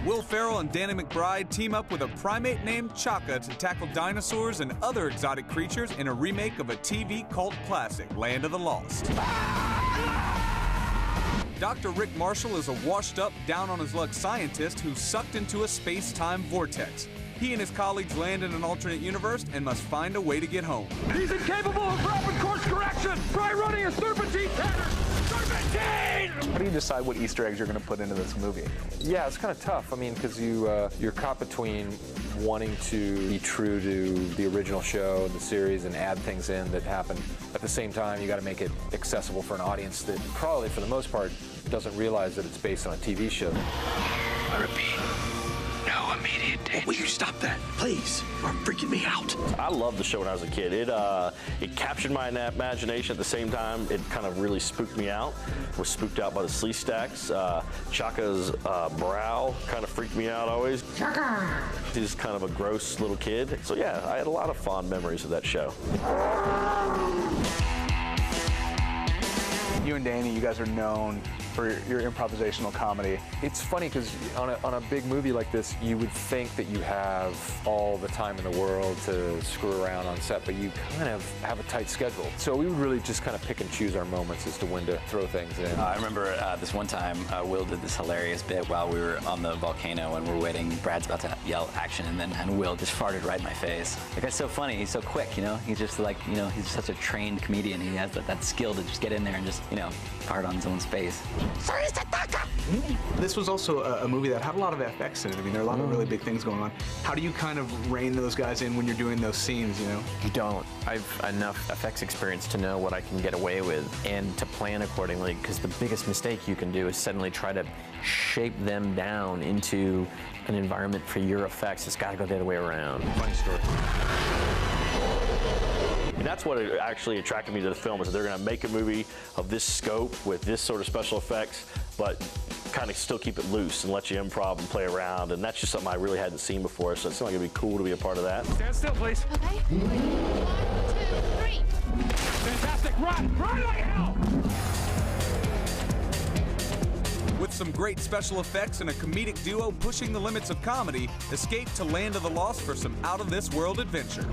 Will Ferrell and Danny McBride team up with a primate named Chaka to tackle dinosaurs and other exotic creatures in a remake of a TV cult classic, Land of the Lost. Dr. Rick Marshall is a washed-up, down-on-his-luck scientist who's sucked into a space-time vortex. He and his colleagues land in an alternate universe and must find a way to get home. He's incapable of rapid course correction! Try running a serpentine pattern! Serpentine! How do you decide what Easter eggs you're going to put into this movie? Yeah, it's kind of tough. I mean, because you're caught between wanting to be true to the original show and the series and add things in that happen. At the same time, you got to make it accessible for an audience that probably, for the most part, doesn't realize that it's based on a TV show. I repeat, no immediate danger. Will you stop that, please? You're freaking me out. I loved the show when I was a kid. It captured my imagination. At the same time, it kind of really spooked me out. Was spooked out by the slee stacks. Chaka's brow kind of freaked me out always. Chaka! He's kind of a gross little kid. So yeah, I had a lot of fond memories of that show. You and Danny, you guys are known for your improvisational comedy. It's funny because on a big movie like this, you would think that you have all the time in the world to screw around on set, but you kind of have a tight schedule. So we would really just kind of pick and choose our moments as to when to throw things in. I remember this one time, Will did this hilarious bit while we were on the volcano and we're waiting. Brad's about to yell action, and Will just farted right in my face. The guy's so funny. He's so quick, you know. He's just like, you know, he's such a trained comedian. He has that skill to just get in there and just, you know, fart on his own face. This was also a movie that had a lot of FX in it. I mean, there are a lot of really big things going on. How do you kind of rein those guys in when you're doing those scenes, you know? You don't. I've enough effects experience to know what I can get away with and to plan accordingly, because the biggest mistake you can do is suddenly try to shape them down into an environment for your effects. It's got to go the other way around. Funny story. And that's what actually attracted me to the film, is that they're going to make a movie of this scope with this sort of special effects, but kind of still keep it loose and let you improv and play around. And that's just something I really hadn't seen before, so it seemed like it'd be cool to be a part of that. Stand still, please. Okay. 1, 2, 3. Fantastic, run! Run like hell! With some great special effects and a comedic duo pushing the limits of comedy, escape to Land of the Lost for some out-of-this-world adventure.